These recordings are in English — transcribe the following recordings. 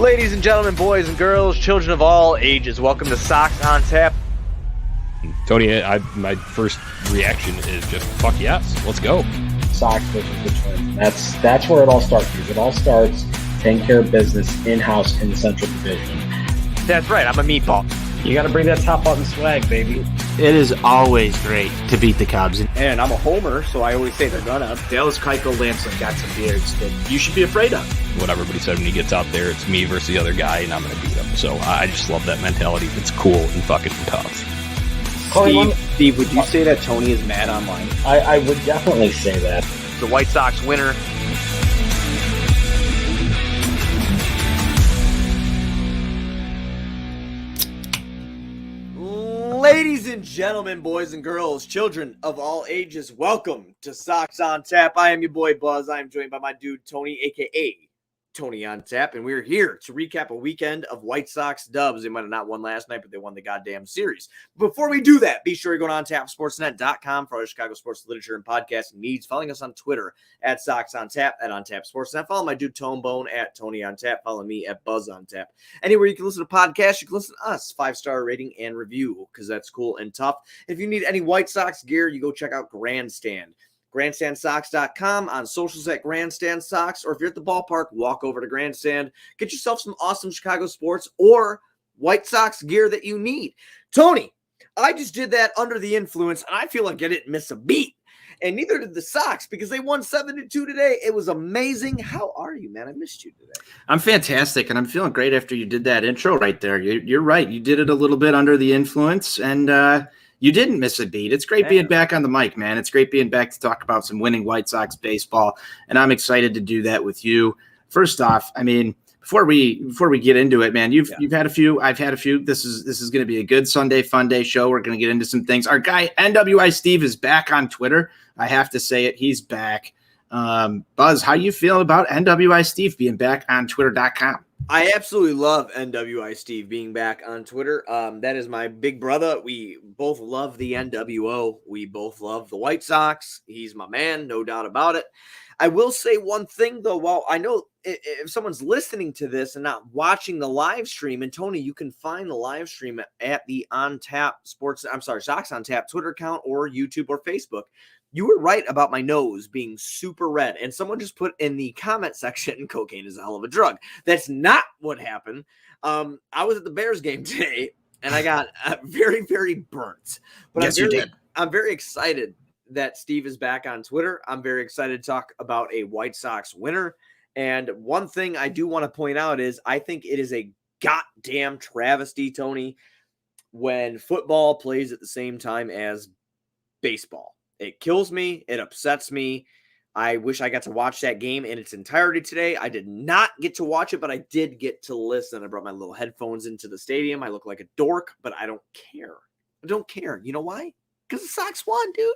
Ladies and gentlemen, boys and girls, children of all ages, welcome to Sox on Tap. Tony, my first reaction is just fuck yes, let's go. Sox versus the Twins. That's where it all starts. Because it all starts taking care of business in-house in the Central Division. That's right, I'm a meatball. You got to bring that top button swag, baby. It is always great to beat the Cubs. And I'm a homer, so I always say they're gonna. Dallas Keuchel Lamson got some beards that you should be afraid of. What everybody said when he gets out there, it's me versus the other guy, and I'm going to beat him. So I just love that mentality. It's cool and fucking tough. Steve, would you say that Tony is mad online? I would definitely say that. The White Sox winner. Ladies and gentlemen, boys and girls, children of all ages, welcome to Sox on Tap. I am your boy Buzz. I am joined by my dude Tony, aka Tony on Tap, and we're here to recap a weekend of White Sox dubs. They might have not won last night, but they won the goddamn series. Before we do that, be sure you're going on tapsportsnet.com for all your Chicago sports literature and podcasting needs. Following us on Twitter at Sox on Tap, at On Tap Sportsnet. Follow my dude Tone Bone at Tony on Tap. Follow me at Buzz on Tap. Anywhere you can listen to podcasts, you can listen to us. 5-star rating and review, because that's cool and tough. If you need any White Sox gear, you go check out Grandstand. GrandstandSox.com, on socials at Grandstand Sox, or if you're at the ballpark, walk over to Grandstand. Get yourself some awesome Chicago sports or White Sox gear that you need. Tony, I just did that under the influence, and I feel like I didn't miss a beat. And neither did the Sox, because they won 7-2 today. It was amazing. How are you, man? I missed you today. I'm fantastic, and I'm feeling great after you did that intro right there. You're right. You did it a little bit under the influence, and you didn't miss a beat. It's great being back on the mic, man. It's great being back to talk about some winning White Sox baseball, and I'm excited to do that with you. First off, I mean, before we get into it, man, you've had a few, I've had a few. This is going to be a good Sunday Funday show. We're going to get into some things. Our guy NWI Steve is back on Twitter. I have to say it. He's back. Buzz, how you feel about NWI Steve being back on Twitter.com? I absolutely love NWI Steve being back on Twitter. That is my big brother. We both love the NWO. We both love the White Sox. He's my man, no doubt about it. I will say one thing, though. While I know if someone's listening to this and not watching the live stream, and Tony, you can find the live stream at the Sox on Tap Twitter account or YouTube or Facebook. You were right about my nose being super red. And someone just put in the comment section, cocaine is a hell of a drug. That's not what happened. I was at the Bears game today, and I got very, very burnt. But yes, you did. I'm very excited that Steve is back on Twitter. I'm very excited to talk about a White Sox winner. And one thing I do want to point out is I think it is a goddamn travesty, Tony, when football plays at the same time as baseball. It kills me. It upsets me. I wish I got to watch that game in its entirety today. I did not get to watch it, but I did get to listen. I brought my little headphones into the stadium. I look like a dork, but I don't care. I don't care. You know why? Because the Sox won, dude.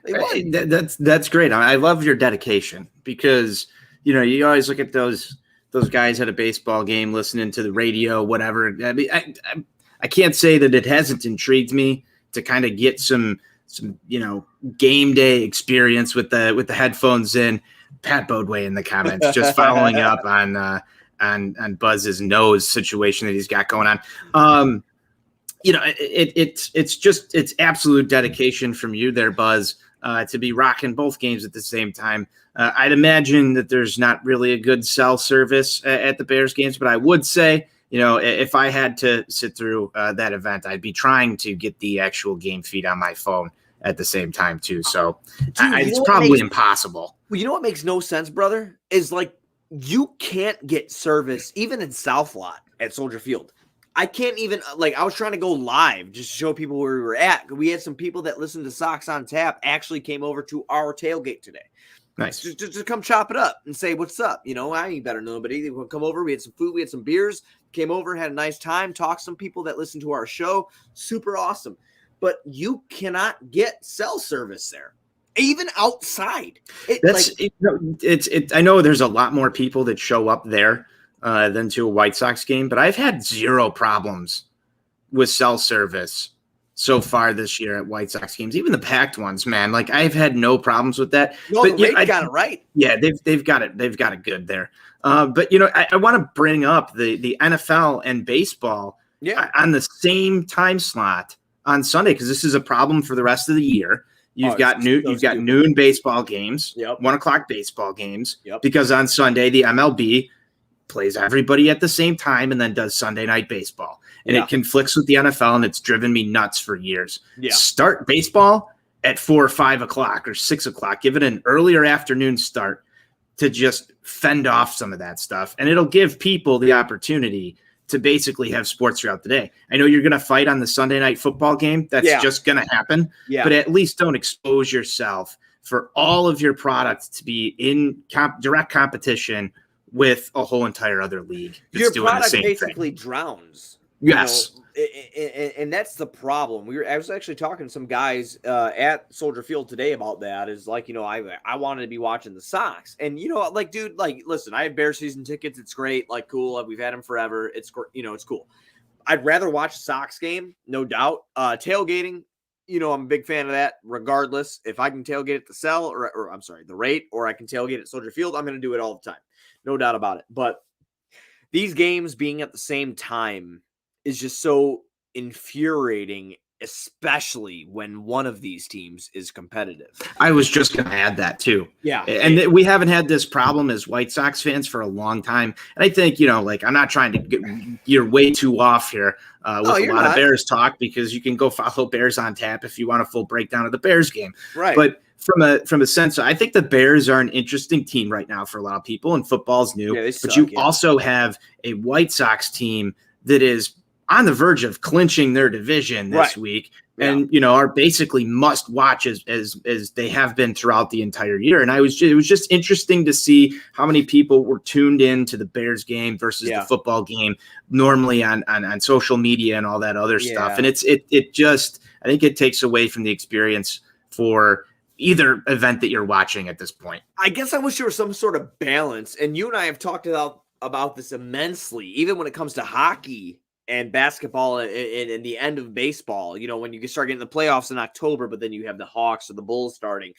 They won. That's great. I love your dedication, because you know you always look at those guys at a baseball game listening to the radio, whatever. I mean, I can't say that it hasn't intrigued me to kind of get some game day experience with the headphones in. Pat Bodway in the comments, just following up on Buzz's nose situation that he's got going on. It's absolute dedication from you there, Buzz, to be rocking both games at the same time. I'd imagine that there's not really a good cell service at the Bears games, but I would say, if I had to sit through that event, I'd be trying to get the actual game feed on my phone at the same time too. So it's probably impossible. Well, you know what makes no sense, brother, is like you can't get service even in South Lot at Soldier Field. I can't even, I was trying to go live just to show people where we were at. We had some people that listened to Sox on Tap actually came over to our tailgate today. Nice. Just to come chop it up and say, what's up? I ain't better than nobody. They would come over. We had some food. We had some beers. Came over, had a nice time. Talked to some people that listen to our show. Super awesome. But you cannot get cell service there, even outside. I know there's a lot more people that show up there than to a White Sox game, but I've had zero problems with cell service so far this year at White Sox games, even the packed ones, man. Like I've had no problems with that. No, but the rate got it right. Yeah, they've got it. They've got it good there. But you know, I want to bring up the NFL and baseball on the same time slot on Sunday, because this is a problem for the rest of the year. You've got noon baseball games, 1 o'clock baseball games, because on Sunday the MLB plays everybody at the same time and then does Sunday night baseball. And it conflicts with the NFL, and it's driven me nuts for years. Start baseball at 4 or 5 o'clock or 6 o'clock. Give it an earlier afternoon start to just fend off some of that stuff. And it'll give people the opportunity to basically have sports throughout the day. I know you're going to fight on the Sunday night football game. That's just going to happen. But at least don't expose yourself for all of your products to be in direct competition with a whole entire other league. Your product basically drowns. Yes. And that's the problem. I was actually talking to some guys at Soldier Field today about that. Is like, you know, I wanted to be watching the Sox, and you know, like, dude, like, listen, I have Bears season tickets. It's great, like, cool. We've had them forever. It's, you know, it's cool. I'd rather watch a Sox game, no doubt. Tailgating, you know, I'm a big fan of that. Regardless, if I can tailgate at the Cell or I'm sorry, the Rate, or I can tailgate at Soldier Field, I'm going to do it all the time, no doubt about it. But these games being at the same time is just so infuriating, especially when one of these teams is competitive. I was just going to add that too. Yeah. And we haven't had this problem as White Sox fans for a long time. And I think, you know, like, I'm not trying to you're way too off here with a lot of Bears talk, because you can go follow Bears on Tap if you want a full breakdown of the Bears game. Right. But from a sense, I think the Bears are an interesting team right now for a lot of people, and football's new. But you also have a White Sox team that is on the verge of clinching their division this week, and you know, are basically must watch as they have been throughout the entire year. And it was just interesting to see how many people were tuned in to the Bears game versus the football game normally on social media and all that other stuff. And it just, I think it takes away from the experience for either event that you're watching at this point. I guess I wish there was some sort of balance. And you and I have talked about this immensely, even when it comes to hockey and basketball and the end of baseball. You know, when you can start getting the playoffs in October, but then you have the Hawks or the Bulls starting.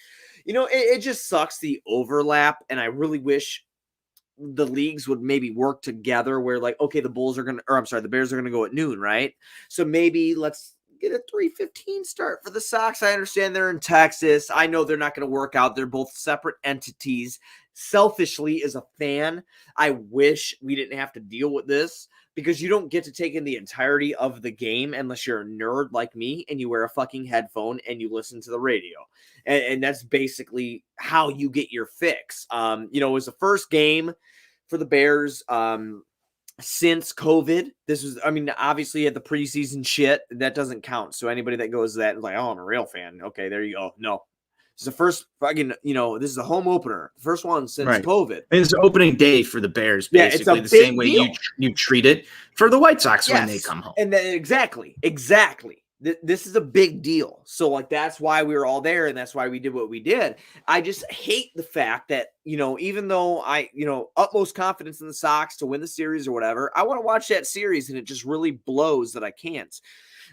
You know, it just sucks, the overlap. And I really wish the leagues would maybe work together where, like, okay, the Bears are going to go at noon, right? So maybe let's get a 3:15 start for the Sox. I understand they're in Texas. I know they're not going to work out. They're both separate entities. Selfishly, as a fan, I wish we didn't have to deal with this, because you don't get to take in the entirety of the game unless you're a nerd like me and you wear a fucking headphone and you listen to the radio. And that's basically how you get your fix. You know, it was the first game for the Bears since COVID. This was, I mean, obviously at the preseason shit, that doesn't count. So anybody that goes to that is like, oh, I'm a real fan. Okay, there you go. No. It's the first fucking, you know, this is the home opener. The first one since COVID. And it's opening day for the Bears, basically the same way you treat it for the White Sox when they come home. And then exactly. This is a big deal. So, like, that's why we were all there, and that's why we did what we did. I just hate the fact that, you know, even though utmost confidence in the Sox to win the series or whatever, I want to watch that series, and it just really blows that I can't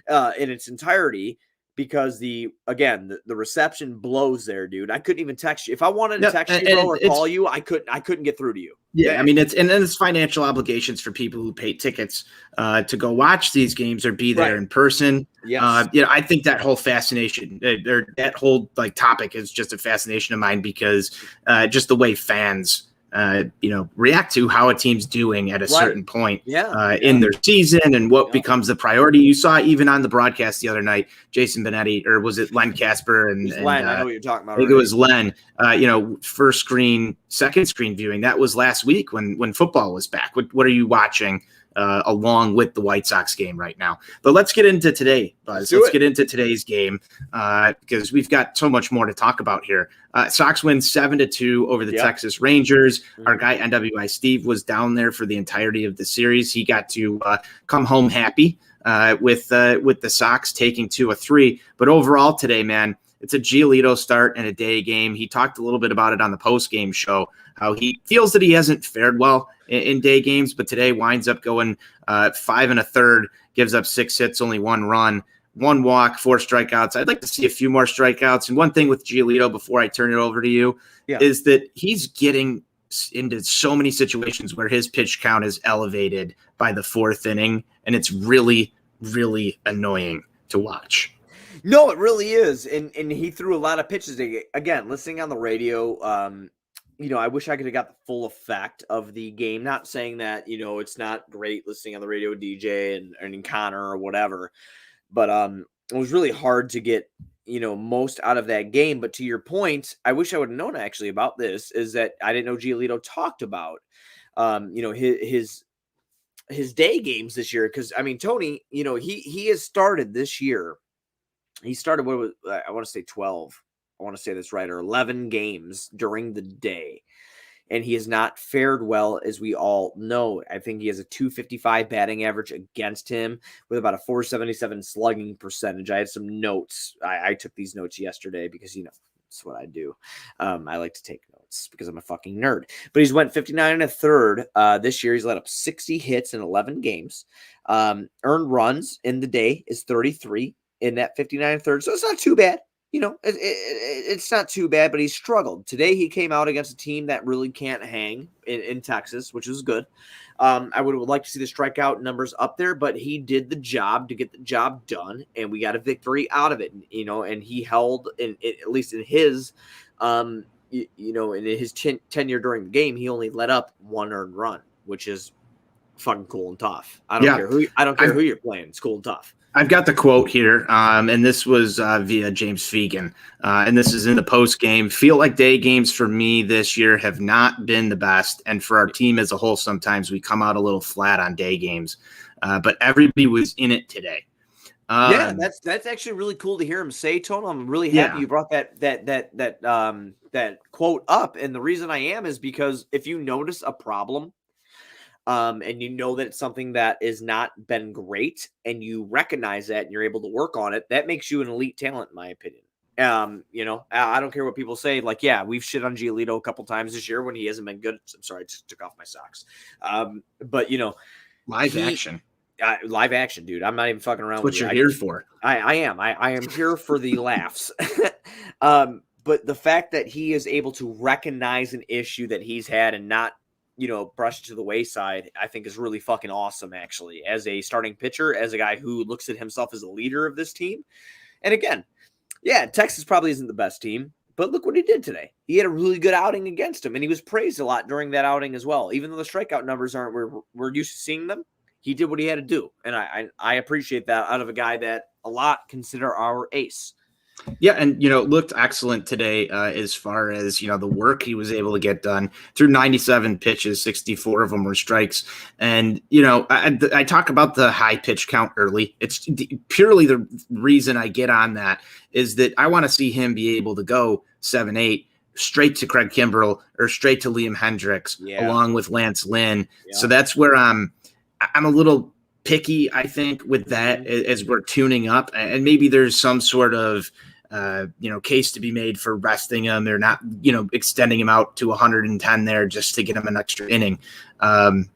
in its entirety. Because the reception blows there, dude. I couldn't even text you. If I wanted to text you, bro, or call you, I couldn't get through to you. Yeah, I mean, it's financial obligations for people who pay tickets to go watch these games or be there in person. Yes. You know, I think that whole fascination, or that whole like topic, is just a fascination of mine, because just the way fans react to how a team's doing at a certain point in their season, and what becomes the priority. You saw even on the broadcast the other night, Jason Benetti, or was it Len Casper? And Len, I know what you're talking about. I think it was Len. First screen, second screen viewing. That was last week when football was back. What are you watching along with the White Sox game right now? But let's get into today, Buzz. Let's get into today's game because we've got so much more to talk about here. Sox win 7-2 over the Texas Rangers. Our guy NWI Steve was down there for the entirety of the series. He got to come home happy with the Sox taking 2-3. But overall today, man, it's a Giolito start and a day game. He talked a little bit about it on the post-game show, how he feels that he hasn't fared well in day games, but today winds up going 5 1/3, gives up 6 hits, only 1 run, 1 walk, 4 strikeouts. I'd like to see a few more strikeouts. And one thing with Giolito before I turn it over to you is that he's getting into so many situations where his pitch count is elevated by the 4th inning, and it's really, really annoying to watch. No, it really is. And he threw a lot of pitches. Again, listening on the radio, I wish I could have got the full effect of the game. Not saying that, it's not great listening on the radio with DJ and Connor or whatever, but it was really hard to get, most out of that game. But to your point, I wish I would have known actually about this, is that I didn't know Giolito talked about, his day games this year. Because, Tony, he has started this year. He started, I want to say 12. I want to say this right, or 11 games during the day. And he has not fared well, as we all know. I think he has a 255 batting average against him with about a 477 slugging percentage. I had some notes. I took these notes yesterday because, that's what I do. I like to take notes because I'm a fucking nerd. But he's went 59 and a third. This year, he's let up 60 hits in 11 games. Earned runs in the day is 33 in that 59 and third. So it's not too bad. It's not too bad, but he struggled. Today, he came out against a team that really can't hang in Texas, which is good. I would like to see the strikeout numbers up there, but he did the job to get the job done, and we got a victory out of it, and he held, at least in his, in his tenure during the game, he only let up 1 earned run, which is fucking cool and tough. I don't care who you're playing. It's cool and tough. I've got the quote here, and this was via James Fegan, and this is in the post game. Feel like day games for me this year have not been the best, and for our team as a whole, sometimes we come out a little flat on day games, but everybody was in it today. That's actually really cool to hear him say, Tone. I'm really happy you brought that quote up, and the reason I am is because if you notice a problem, and you know that it's something that has not been great, and you recognize that and you're able to work on it, that makes you an elite talent, in my opinion. I don't care what people say. Like, yeah, we've shit on Giolito a couple times this year when he hasn't been good. I'm sorry, I just took off my socks. But live action, dude. I'm not even fucking around. That's what you're here for. I am here for the laughs. But the fact that he is able to recognize an issue that he's had and not, brush it to the wayside, I think is really fucking awesome, actually, as a starting pitcher, as a guy who looks at himself as a leader of this team. And again, Texas probably isn't the best team, but look what he did today. He had a really good outing against him, and he was praised a lot during that outing as well. Even though the strikeout numbers aren't where we're used to seeing them, he did what he had to do. And I appreciate that out of a guy that a lot consider our ace. Yeah, and looked excellent today as far as the work he was able to get done. Through 97 pitches, 64 of them were strikes. And I talk about the high pitch count early. It's purely the reason I get on that is that I want to see him be able to go 7-8 straight to Craig Kimbrell or straight to Liam Hendricks along with Lance Lynn. Yeah. So that's where I'm a little picky, I think, with that as we're tuning up, and maybe there's some sort of case to be made for resting him or not, extending him out to 110 there just to get him an extra inning. But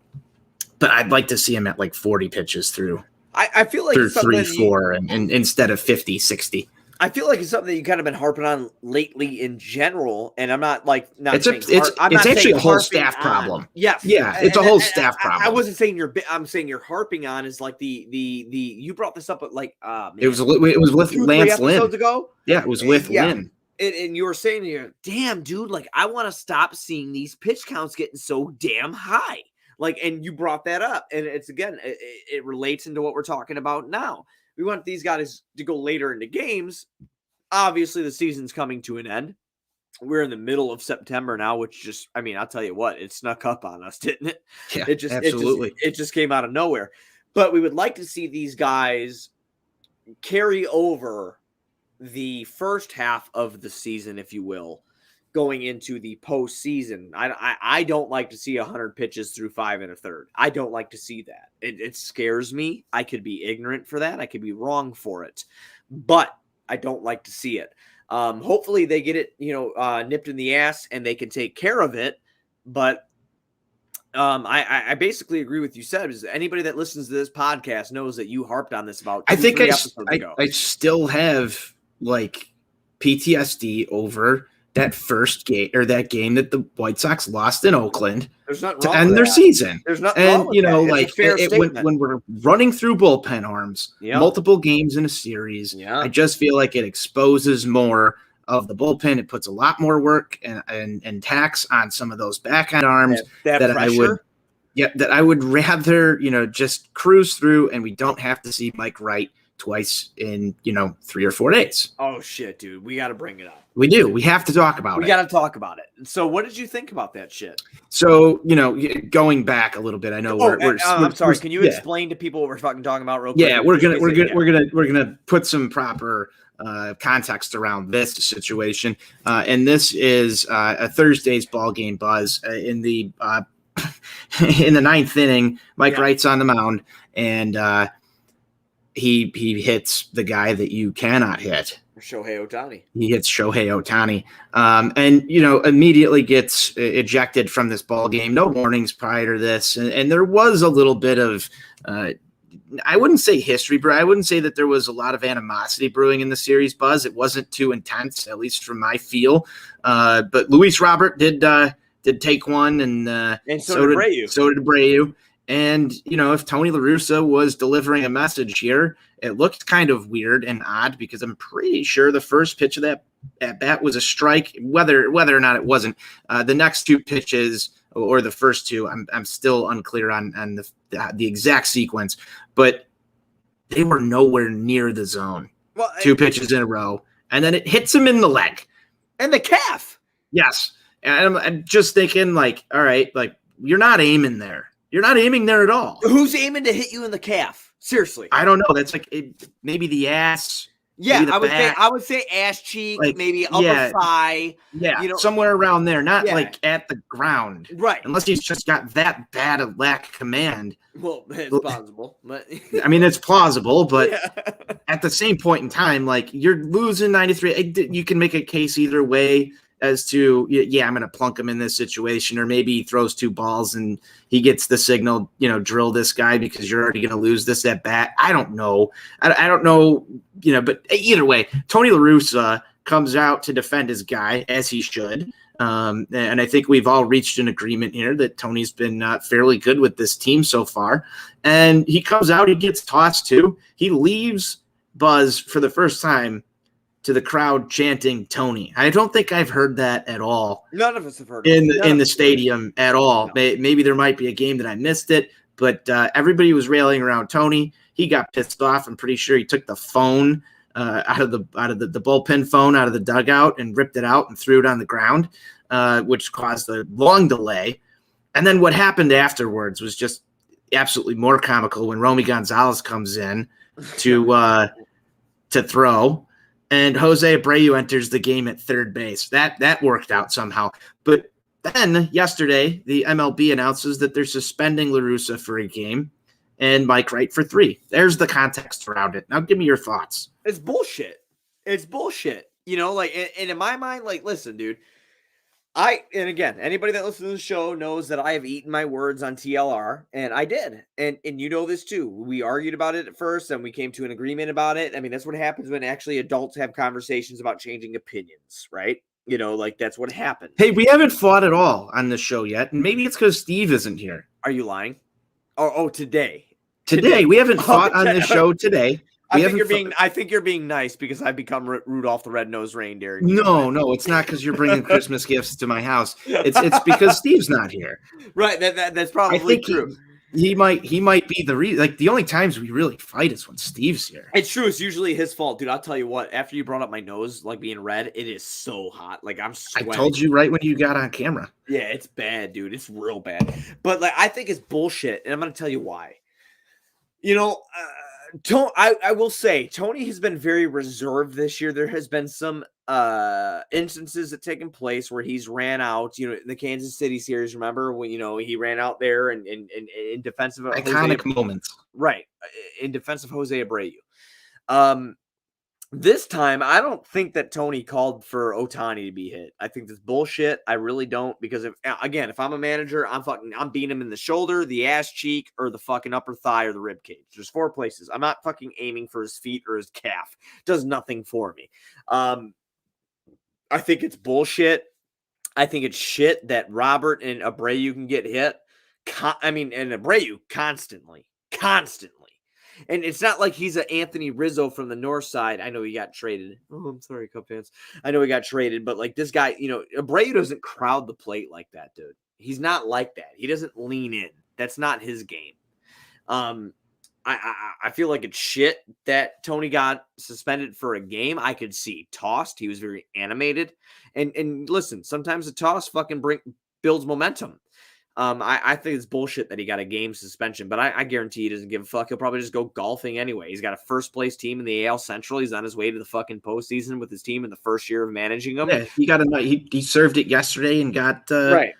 I'd like to see him at like 40 pitches through. I feel like through 3-4 and instead of 50, 60. I feel like it's something that you kind of been harping on lately in general, and I'm not it's actually a whole staff problem. Yes, it's a whole staff problem. I wasn't saying I'm saying you're harping on is like the you brought this up at like it was with Lance Lynn ago. Yeah, it was with Lynn. And you were saying, damn, dude, like I want to stop seeing these pitch counts getting so damn high. Like, and you brought that up, and it's again, it relates into what we're talking about now. We want these guys to go later into games. Obviously, the season's coming to an end. We're in the middle of September now, which just, I'll tell you what, it snuck up on us, didn't it? Yeah, absolutely. It just came out of nowhere. But we would like to see these guys carry over the first half of the season, if you will, going into the postseason. I don't like to see 100 pitches through 5 1/3. I don't like to see that. It scares me. I could be ignorant for that. I could be wrong for it, but I don't like to see it. Hopefully they get it, nipped in the ass and they can take care of it. But I basically agree with you said. Is anybody that listens to this podcast knows that you harped on this about I think 3 episodes ago. I still have like PTSD over that first game or that game that the White Sox lost in Oakland There's nothing to wrong end with their that. season. There's nothing wrong And with you know, that. It's a fair statement. when we're running through bullpen arms, Yeah. multiple games in a series, Yeah. I just feel like it exposes more of the bullpen. It puts a lot more work and tax on some of those back end arms that that pressure. that I would rather, just cruise through and we don't have to see Mike Wright twice in, 3 or 4 days. Oh shit, dude. We got to bring it up. We do. We have to talk about it. We got to talk about it. So what did you think about that shit? So, going back a little bit, I know I'm sorry. Can you explain to people what we're fucking talking about real quick? Yeah, we're gonna put some proper context around this situation. And this is a Thursday's ball game, Buzz, in the in the 9th inning. Mike Wright's on the mound, and he hits the guy that you cannot hit. Shohei Ohtani. He hits Shohei Ohtani, and immediately gets ejected from this ball game. No warnings prior to this, and there was a little bit of, I wouldn't say history, but I wouldn't say that there was a lot of animosity brewing in the series. Buzz, it wasn't too intense, at least from my feel. But Luis Robert did take one, and so did Abreu. So did Abreu. And, if Tony La Russa was delivering a message here, it looked kind of weird and odd because I'm pretty sure the first pitch of that at bat was a strike, whether or not it wasn't. The next 2 pitches or the first 2, I'm still unclear on the exact sequence, but they were nowhere near the zone. Well, 2 pitches in a row, and then it hits him in the leg. And the calf. Yes. And I'm just thinking, like, all right, like, you're not aiming there. You're not aiming there at all. Who's aiming to hit you in the calf? Seriously. I don't know. That's like maybe the ass. Yeah, I would say ass cheek, like, maybe upper thigh. Yeah, somewhere around there, not like at the ground. Right. Unless he's just got that bad a lack of command. Well, it's plausible. But I mean, it's plausible, but at the same point in time, like, you're losing 93. You can make a case either way as to, I'm going to plunk him in this situation, or maybe he throws 2 balls and he gets the signal, drill this guy because you're already going to lose this at bat. I don't know. I don't know, but either way, Tony La Russa comes out to defend his guy, as he should. And I think we've all reached an agreement here that Tony's been fairly good with this team so far. And he comes out, he gets tossed too. He leaves Buzz for the first time to the crowd chanting Tony. I don't think I've heard that at all. None of us have heard in the stadium at all. No. Maybe there might be a game that I missed it, but everybody was railing around Tony. He got pissed off. I'm pretty sure he took the phone out of the bullpen phone out of the dugout and ripped it out and threw it on the ground, which caused a long delay. And then what happened afterwards was just absolutely more comical when Romy Gonzalez comes in to throw. And Jose Abreu enters the game at third base. That worked out somehow. But then yesterday, the MLB announces that they're suspending La Russa for a game and Mike Wright for 3. There's the context around it. Now give me your thoughts. It's bullshit. It's bullshit. And in my mind, like, listen, dude, and again, anybody that listens to the show knows that I have eaten my words on TLR, and I did. And you know this too. We argued about it at first, and we came to an agreement about it. I mean, that's what happens when actually adults have conversations about changing opinions, right? Like, that's what happened. Hey, we haven't fought at all on the show yet, and maybe it's because Steve isn't here. Are you lying? Oh, today. Today. We haven't fought on the show today. I think you're being nice because I've become Rudolph the Red-Nosed Reindeer. No, it's not because you're bringing Christmas gifts to my house. It's because Steve's not here. Right. That's probably true. He might be the reason. Like, the only times we really fight is when Steve's here. It's true. It's usually his fault, dude. I'll tell you what. After you brought up my nose, like, being red, it is so hot. Like, I'm sweating. I told you right when you got on camera. Yeah, it's bad, dude. It's real bad. But, like, I think it's bullshit, and I'm going to tell you why. I will say Tony has been very reserved this year. There has been some instances that taken place where he's ran out, in the Kansas City series. Remember when, he ran out there and in defense of iconic moments, right? In defense of Jose Abreu. This time, I don't think that Tony called for Ohtani to be hit. I think that's bullshit. I really don't, because if I'm a manager, I'm beating him in the shoulder, the ass cheek, or the fucking upper thigh or the rib cage. There's 4 places. I'm not fucking aiming for his feet or his calf. Does nothing for me. I think it's bullshit. I think it's shit that Robert and Abreu can get hit. And Abreu constantly. And it's not like he's an Anthony Rizzo from the north side. I know he got traded. Oh, I'm sorry, Cub fans. I know he got traded, but like this guy, Abreu doesn't crowd the plate like that, dude. He's not like that. He doesn't lean in. That's not his game. I feel like it's shit that Tony got suspended for a game. I could see tossed. He was very animated. And listen, sometimes a toss fucking builds momentum. I think it's bullshit that he got a game suspension, but I guarantee he doesn't give a fuck. He'll probably just go golfing anyway. He's got a first place team in the AL Central. He's on his way to the fucking postseason with his team in the first year of managing them. Yeah, he got he served it yesterday and got right.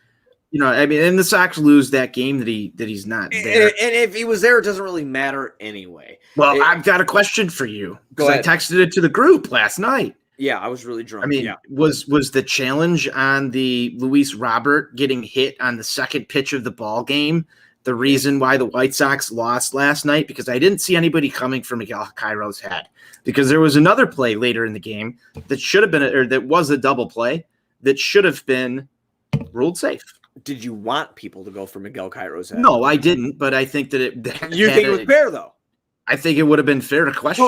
And the Sox lose that game that he's not there. And if he was there, it doesn't really matter anyway. Well, I've got a question for you, because I texted it to the group last night. Yeah, I was really drunk. Was the challenge on the Luis Robert getting hit on the second pitch of the ball game the reason why the White Sox lost last night? Because I didn't see anybody coming for Miguel Cairo's head. Because there was another play later in the game that should have been, that was a double play that should have been ruled safe. Did you want people to go for Miguel Cairo's head? No, I didn't. But I think that you think it was fair though. I think it would have been fair to question.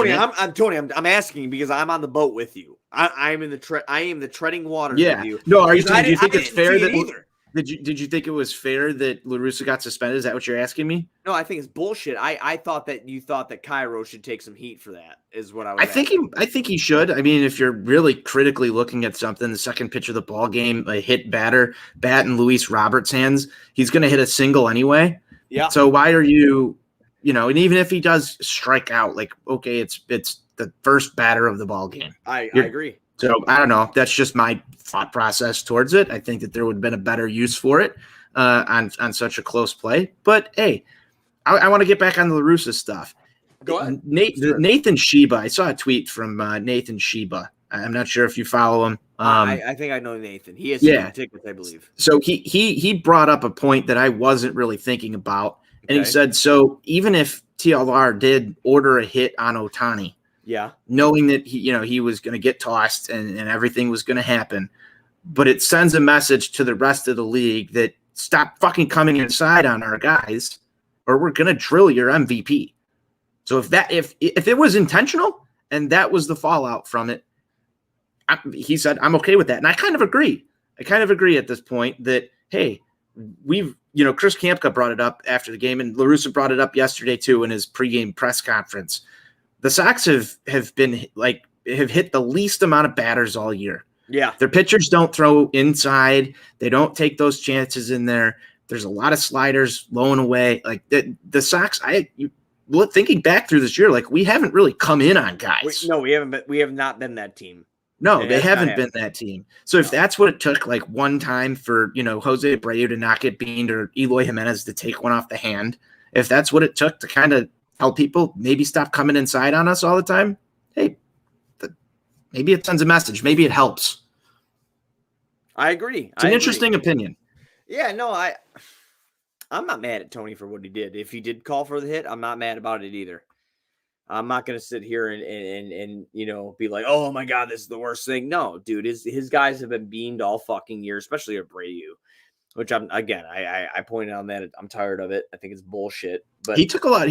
Tony, I'm asking because I'm on the boat with you. I am the treading waters with you. No, do you think it's fair that either? Did you think it was fair that La Russa got suspended? Is that what you're asking me? No, I think it's bullshit. I thought that you thought that Cairo should take some heat for that. Is what I was. I think he should. I mean, if you're really critically looking at something, the second pitch of the ball game, a hit bat in Luis Roberts' hands, he's going to hit a single anyway. Yeah. So why are you? And even if he does strike out, like, okay, it's the first batter of the ball game. I agree. So I don't know. That's just my thought process towards it. I think that there would have been a better use for it on such a close play. But hey, I want to get back on the La Russa stuff. Go ahead. Nathan Sheba. I saw a tweet from Nathan Sheba. I'm not sure if you follow him. I think I know Nathan. He has tickets, I believe. So he brought up a point that I wasn't really thinking about. And he said, so even if TLR did order a hit on Ohtani, knowing that he was going to get tossed and everything was going to happen, but it sends a message to the rest of the league that stop fucking coming inside on our guys, or we're going to drill your MVP. So if it was intentional and that was the fallout from it, he said, I'm okay with that. And I kind of agree. At this point that, hey, Chris Kampka brought it up after the game, and La Russa brought it up yesterday too in his pregame press conference. The Sox have hit the least amount of batters all year. Yeah. Their pitchers don't throw inside. They don't take those chances in there. There's a lot of sliders low and away. Like the Sox, thinking back through this year, like we haven't really come in on guys. We haven't. We have not been that team. No, they haven't been that team. So if that's what it took, like one time for, Jose Abreu to not get beamed or Eloy Jimenez to take one off the hand, if that's what it took to kind of help people maybe stop coming inside on us all the time, hey, maybe it sends a message. Maybe it helps. I agree. It's an interesting opinion. Yeah, no, I'm not mad at Tony for what he did. If he did call for the hit, I'm not mad about it either. I'm not going to sit here and be like, oh my God, this is the worst thing. No, dude, his guys have been beamed all fucking year, especially Abreu, which I pointed on that. I'm tired of it. I think it's bullshit. But he took a lot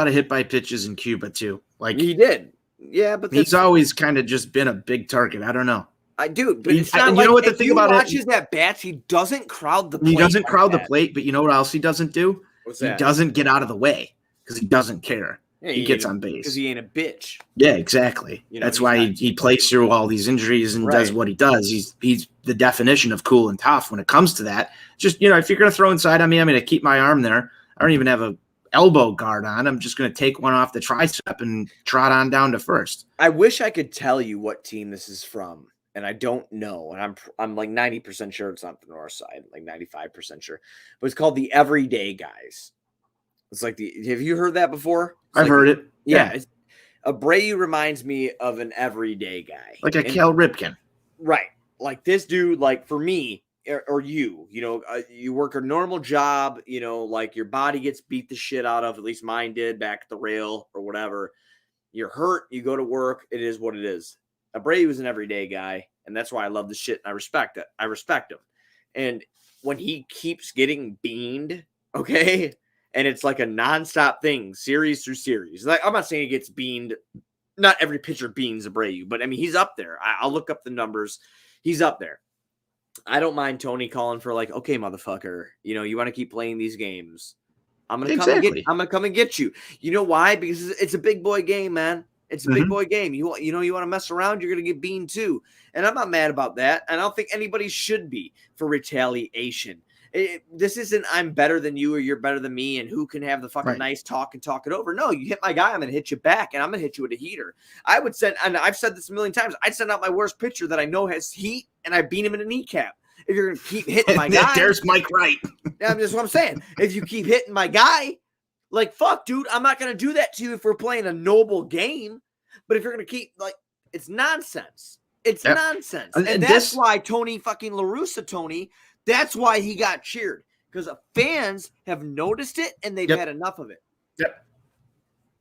of hit by pitches in Cuba too. Like he did. Yeah, but he's always kind of just been a big target. I don't know. I do, but it's not like, what the thing about watches at bats, he doesn't crowd the plate. He doesn't crowd the plate, but you know what else he doesn't do? What's that? He doesn't get out of the way because he doesn't care. Yeah, he gets on base because he ain't a bitch. Yeah, exactly. That's why he plays through all these injuries and does what he does. He's the definition of cool and tough when it comes to that. Just if you're gonna throw inside on me, I'm gonna keep my arm there. I don't even have a elbow guard on. I'm just gonna take one off the tricep and trot on down to first. I wish I could tell you what team this is from, and I don't know. And I'm like 90% sure it's not the North Side, like 95% sure. But it's called the Everyday Guys. It's like have you heard that before? I've heard it. Yeah. Abreu reminds me of an everyday guy. Like a Cal Ripken. Right. Like this dude, like for me or you, you work a normal job, like your body gets beat the shit out of, at least mine did back at the rail or whatever. You're hurt, you go to work, it is what it is. Abreu is an everyday guy, and that's why I love the shit and I respect it. I respect him. And when he keeps getting beamed, okay, and it's like a nonstop thing, series through series. Like I'm not saying he gets beamed. Not every pitcher beans Abreu, but I mean, he's up there. I'll look up the numbers. He's up there. I don't mind Tony calling for like, okay, motherfucker, you want to keep playing these games. I'm gonna come and get you. You know why? Because it's a big boy game, man. It's a big boy game. You want to mess around, you're gonna get beamed too. And I'm not mad about that. And I don't think anybody should be for retaliation. This isn't I'm better than you or you're better than me and who can have the fucking nice talk and talk it over. No, you hit my guy, I'm going to hit you back and I'm going to hit you with a heater. I would send, and I've said this a million times, I'd send out my worst pitcher that I know has heat and I beat him in a kneecap. If you're going to keep hitting my guy. There's Mike Wright. That's what I'm saying. If you keep hitting my guy, like, fuck, dude, I'm not going to do that to you if we're playing a noble game. But if you're going to keep, like, it's nonsense. It's nonsense. And that's why Tony fucking La Russa, that's why he got cheered, because fans have noticed it and they've had enough of it. Yep.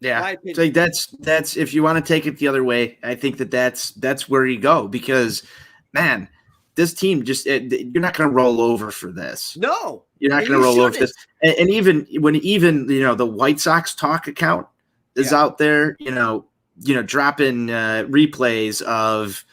Yeah. So that's if you want to take it the other way, I think that's where you go, because man, this team just you're not going to roll over for this. No, you're not going to roll over for this. And even when the White Sox talk account is out there, dropping replays of.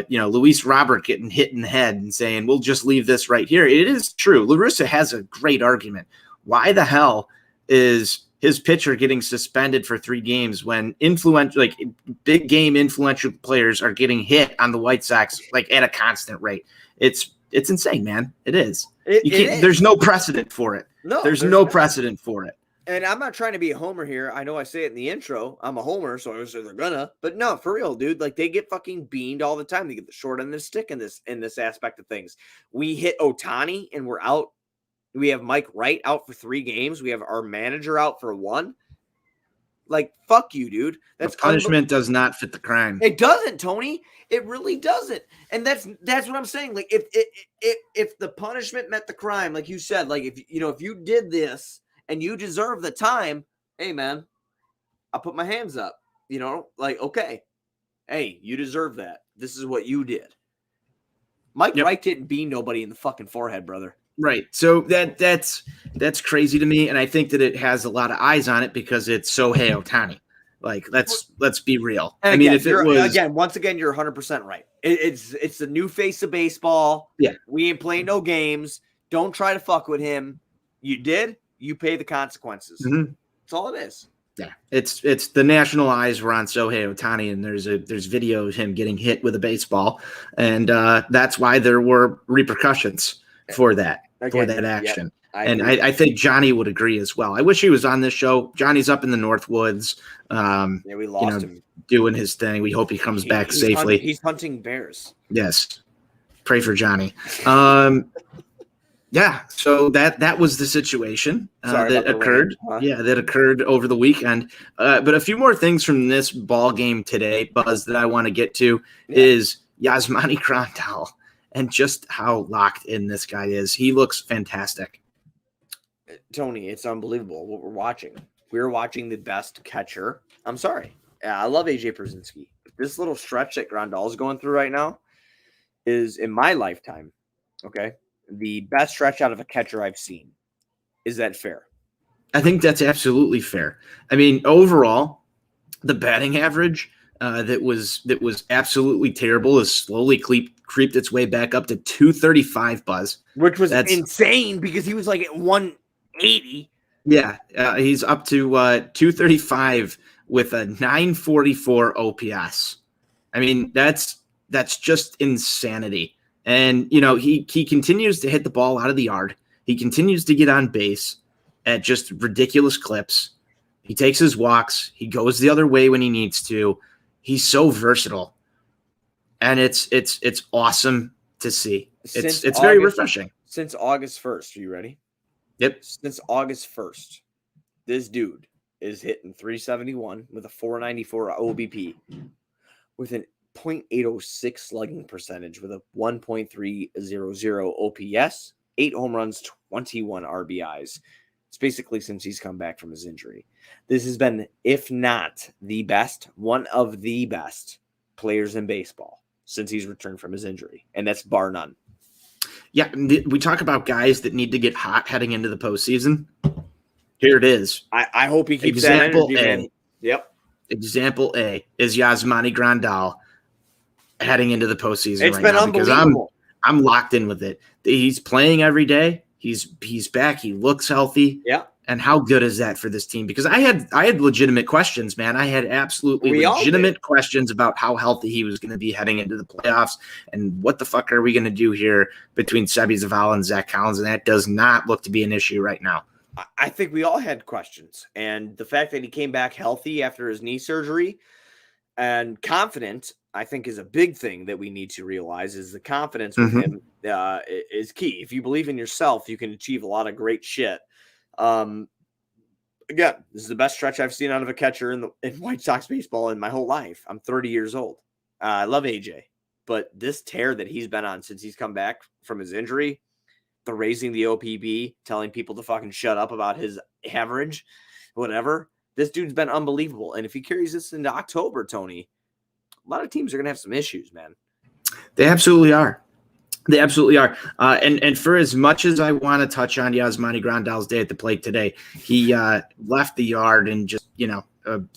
Luis Robert getting hit in the head and saying, we'll just leave this right here. It is true. La Russa has a great argument. Why the hell is his pitcher getting suspended for 3 games when big game influential players are getting hit on the White Sox like at a constant rate? It's insane, man. It is. There's no precedent for it. No, there's no precedent for it. And I'm not trying to be a homer here. I know I say it in the intro. I'm a homer, so I say they're gonna. But no, for real, dude. Like they get fucking beamed all the time. They get the short end of the stick in this aspect of things. We hit Ohtani and we're out. We have Mike Wright out for 3 games. We have our manager out for 1. Like fuck you, dude. That's punishment does not fit the crime. It doesn't, Tony. It really doesn't. And that's what I'm saying. Like if the punishment met the crime, like you said, like if you did this. And you deserve the time, hey, man, I'll put my hands up, like, okay, hey, you deserve that. This is what you did. Mike Wright didn't beat nobody in the fucking forehead, brother. Right. So that's crazy to me. And I think that it has a lot of eyes on it because it's Shohei Ohtani. Like, let's be real. And again, if it was once again, you're 100% right. It's the new face of baseball. Yeah. We ain't playing no games. Don't try to fuck with him. You did. You pay the consequences. Mm-hmm. That's all it is. Yeah, it's the national eyes were on Shohei Ohtani, and there's video of him getting hit with a baseball, and that's why there were repercussions for that action. Yep, I think Johnny would agree as well. I wish he was on this show. Johnny's up in the Northwoods. We lost him doing his thing. We hope he comes back safely. He's hunting bears. Yes, pray for Johnny. Yeah, so that was the situation that occurred. That occurred over the weekend. But a few more things from this ball game today, Buzz, that I want to get to is Yasmani Grandal and just how locked in this guy is. He looks fantastic. Tony, it's unbelievable what we're watching. We're watching the best catcher. I'm sorry. I love AJ Pierzynski. This little stretch that Grandal is going through right now is, in my lifetime, okay, the best stretch out of a catcher I've seen. Is that fair? I think that's absolutely fair. I mean, overall, the batting average that was absolutely terrible has slowly creeped its way back up to 235, Buzz. Which was insane because he was like at 180. Yeah, he's up to 235 with a 944 OPS. I mean, that's just insanity. And, he continues to hit the ball out of the yard. He continues to get on base at just ridiculous clips. He takes his walks. He goes the other way when he needs to. He's so versatile. And it's awesome to see. It's very refreshing. Since August 1st, are you ready? Yep. Since August 1st, this dude is hitting 371 with a 494 OBP, with an .806 slugging percentage, with a 1.300 OPS, 8 home runs, 21 RBIs. It's basically since he's come back from his injury. This has been, if not the best, one of the best players in baseball since he's returned from his injury, and that's bar none. Yeah, we talk about guys that need to get hot heading into the postseason. Here it is. I hope he keeps Example that energy, A. man. Yep. Example A is Yasmani Grandal heading into the postseason It's right been now because unbelievable. I'm locked in with it. He's playing every day. He's back. He looks healthy. Yeah. And how good is that for this team? Because I had legitimate questions, man. I had absolutely legitimate questions about how healthy he was going to be heading into the playoffs and what the fuck are we going to do here between Sebi Zavala and Zach Collins, and that does not look to be an issue right now. I think we all had questions, and the fact that he came back healthy after his knee surgery and confident, I think, is a big thing that we need to realize. Is the confidence with him is key. If you believe in yourself, you can achieve a lot of great shit. Again, this is the best stretch I've seen out of a catcher in White Sox baseball in my whole life. I'm 30 years old. I love AJ, but this tear that he's been on since he's come back from his injury, the raising the OPB, telling people to fucking shut up about his average, whatever. This dude's been unbelievable. And if he carries this into October, Tony, a lot of teams are going to have some issues, man. They absolutely are. They absolutely are. And for as much as I want to touch on Yasmani Grandal's day at the plate today, he left the yard in just,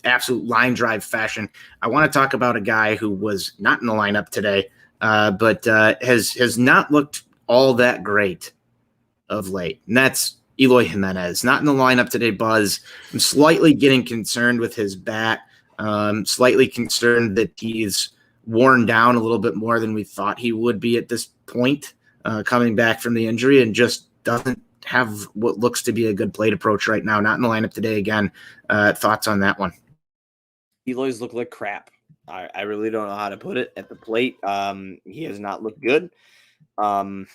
absolute line drive fashion. I want to talk about a guy who was not in the lineup today, but has not looked all that great of late. And that's Eloy Jimenez. Not in the lineup today, Buzz. I'm slightly getting concerned with his bat. Slightly concerned that he's worn down a little bit more than we thought he would be at this point, coming back from the injury, and just doesn't have what looks to be a good plate approach right now. Not in the lineup today again. Thoughts on that one? Eloy's look like crap. I really don't know how to put it at the plate. He has not looked good. I'm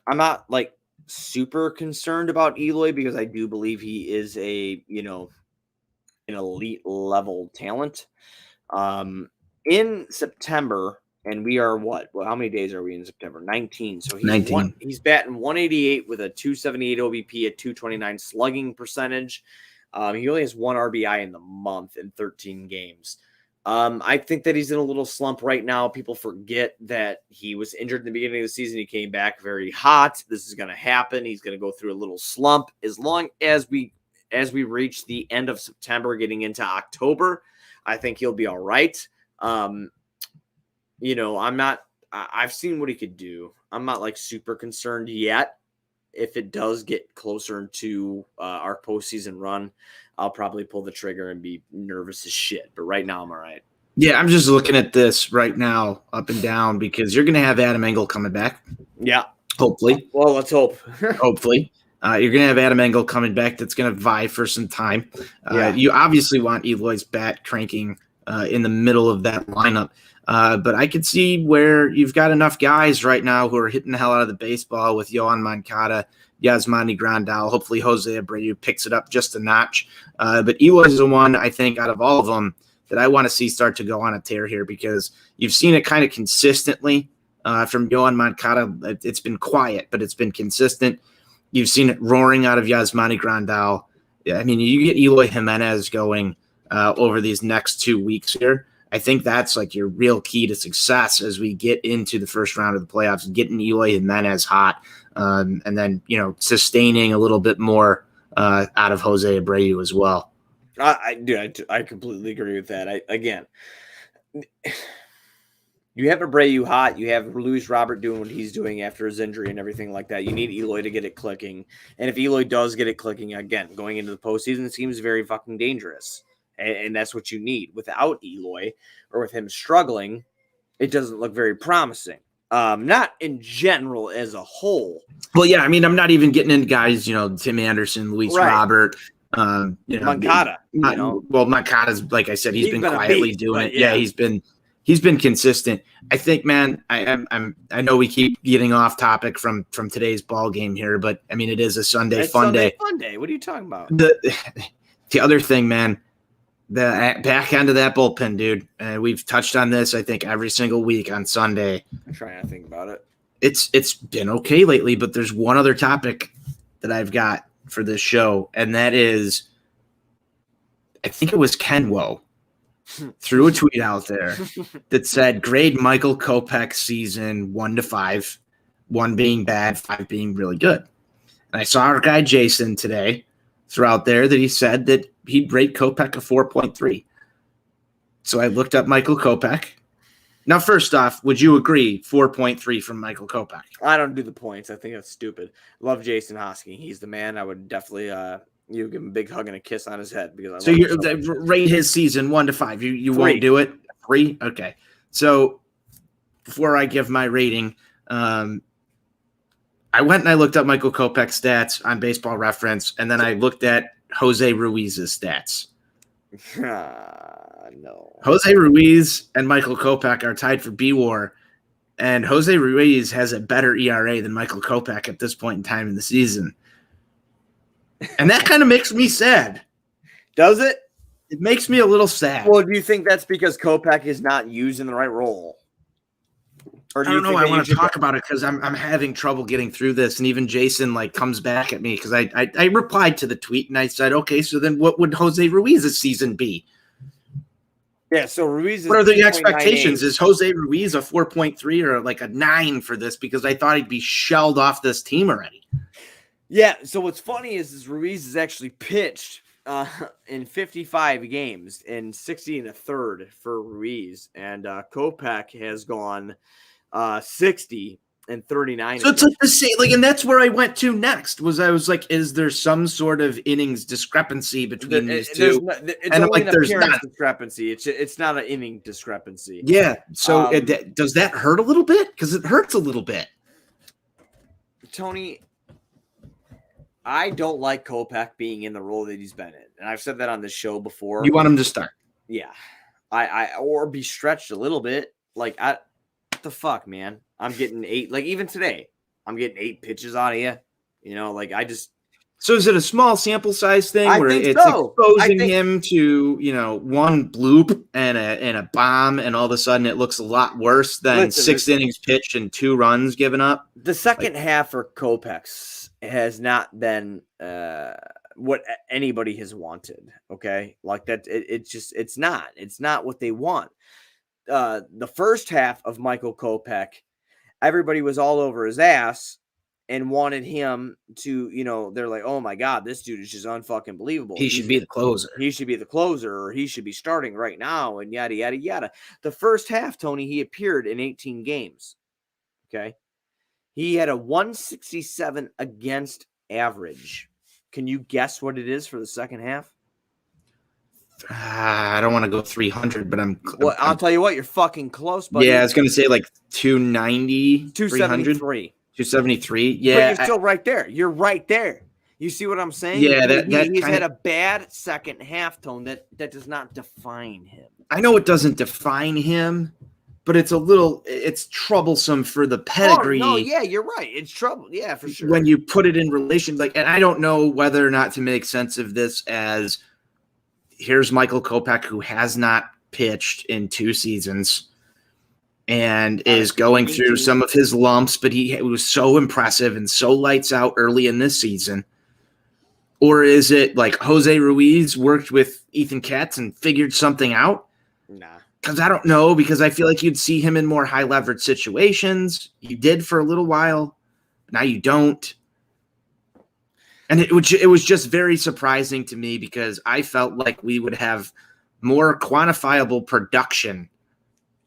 not like super concerned about Eloy because I do believe he is an elite level talent. In September, and we are how many days are we in September? 19. So he's 19. He's batting 188 with a 278 OBP, a 229 slugging percentage. He only has 1 RBI in the month in 13 games. I think that he's in a little slump right now. People forget that he was injured in the beginning of the season. He came back very hot. This is going to happen. He's going to go through a little slump. As long as we reach the end of September, getting into October, I think he'll be all right. I've seen what he could do. I'm not like super concerned yet. If it does get closer to our postseason run, I'll probably pull the trigger and be nervous as shit. But right now, I'm all right. Yeah, I'm just looking at this right now, up and down, because you're going to have Adam Engel coming back. Yeah. Hopefully. Well, let's hope. Hopefully. You're going to have Adam Engel coming back that's going to vie for some time. You obviously want Eloy's bat cranking in the middle of that lineup. But I could see where you've got enough guys right now who are hitting the hell out of the baseball with Yohan Moncada, Yasmani Grandal. Hopefully Jose Abreu picks it up just a notch. But Eloy's the one, I think, out of all of them that I want to see start to go on a tear here, because you've seen it kind of consistently from Yohan Moncada. It's been quiet, but it's been consistent. You've seen it roaring out of Yasmani Grandal. I mean, you get Eloy Jimenez going over these next 2 weeks here. I think that's like your real key to success as we get into the first round of the playoffs, getting Eloy Jimenez hot, and then, sustaining a little bit more out of Jose Abreu as well. I completely agree with that. You have Abreu hot. You have Luis Robert doing what he's doing after his injury and everything like that. You need Eloy to get it clicking. And if Eloy does get it clicking, again, going into the postseason, it seems very fucking dangerous. And that's what you need. Without Eloy, or with him struggling, it doesn't look very promising. Not in general as a whole. Well, yeah, I mean, I'm not even getting into guys, Tim Anderson, Luis Robert, Moncada. Well, Moncada's, like I said, he's been quietly doing it. Yeah, he's been consistent. I think, man, I know we keep getting off topic from today's ball game here, but I mean, it is a Sunday fun day. Funday. What are you talking about? The other thing, man, the back end of that bullpen, dude. We've touched on this, I think, every single week on Sunday. I'm trying to think about it. It's been okay lately, but there's one other topic that I've got for this show, and that is, I think it was Kenwo threw a tweet out there that said, grade Michael Kopech's season 1 to 5, 1 being bad, 5 being really good. And I saw our guy Jason today throw out there that he said that he'd rate Kopech a 4.3. So I looked up Michael Kopech. Now, first off, would you agree 4.3 from Michael Kopech? I don't do the points. I think that's stupid. Love Jason Hosking. He's the man. I would definitely give him a big hug and a kiss on his head because I rate his season 1 to 5. You won't do it? 3? Okay. So before I give my rating, I went and I looked up Michael Kopech's stats on Baseball Reference, and then I looked at Jose Ruiz's stats. No. Jose Ruiz and Michael Kopech are tied for B-WAR, and Jose Ruiz has a better ERA than Michael Kopech at this point in time in the season. And that kind of makes me sad. Does it? It makes me a little sad. Well, do you think that's because Kopech is not used in the right role? Or I don't know. I want to talk about it because I'm having trouble getting through this. And even Jason comes back at me because I replied to the tweet and I said, okay, so then what would Jose Ruiz's season be? Yeah, so Ruiz is what are the expectations? Is Jose Ruiz a 4.3 or like a 9 for this? Because I thought he'd be shelled off this team already. Yeah, so what's funny is Ruiz has actually pitched in 55 games and 60 and a third for Ruiz. And Kopech has gone 60 and 39. So it's like the same, and that's where I went to next. I was like, is there some sort of innings discrepancy between these two? And I'm like, there's not discrepancy. It's not an inning discrepancy. Yeah. So does that hurt a little bit? Because it hurts a little bit. Tony, I don't like Kopech being in the role that he's been in, and I've said that on this show before. You want him to start? Yeah, or be stretched a little bit. What the fuck, man? I'm getting 8. Like even today, I'm getting 8 pitches out of you. So is it a small sample size thing where it's exposing him to one bloop and a bomb, and all of a sudden it looks a lot worse than 6 innings pitched and 2 runs given up? The second half for Kopech has not been what anybody has wanted. Okay, like that. It's not what they want. The first half of Michael Kopech, everybody was all over his ass and wanted him to, they're like, oh my God, this dude is just unfucking believable. He should be the closer. He should be the closer, or he should be starting right now, and yada, yada, yada. The first half, Tony, he appeared in 18 games. Okay. He had a 167 against average. Can you guess what it is for the second half? I don't want to go 300, but I'll tell you what, you're fucking close, buddy. Yeah, I was going to say like 290, 273. 273. Yeah. But you're still right there. You're right there. You see what I'm saying? Yeah, he's had a bad second half, Tone, that does not define him. I know it doesn't define him, but it's troublesome for the pedigree. Oh, no, yeah, you're right. It's trouble. Yeah, for sure. When you put it in relation, and I don't know whether or not to make sense of this as here's Michael Kopech, who has not pitched in 2 seasons and is going through some of his lumps, but he was so impressive and so lights out early in this season. Or is it like Jose Ruiz worked with Ethan Katz and figured something out? Nah. Because I don't know, because I feel like you'd see him in more high leverage situations. You did for a little while. Now you don't. And it was just very surprising to me because I felt like we would have more quantifiable production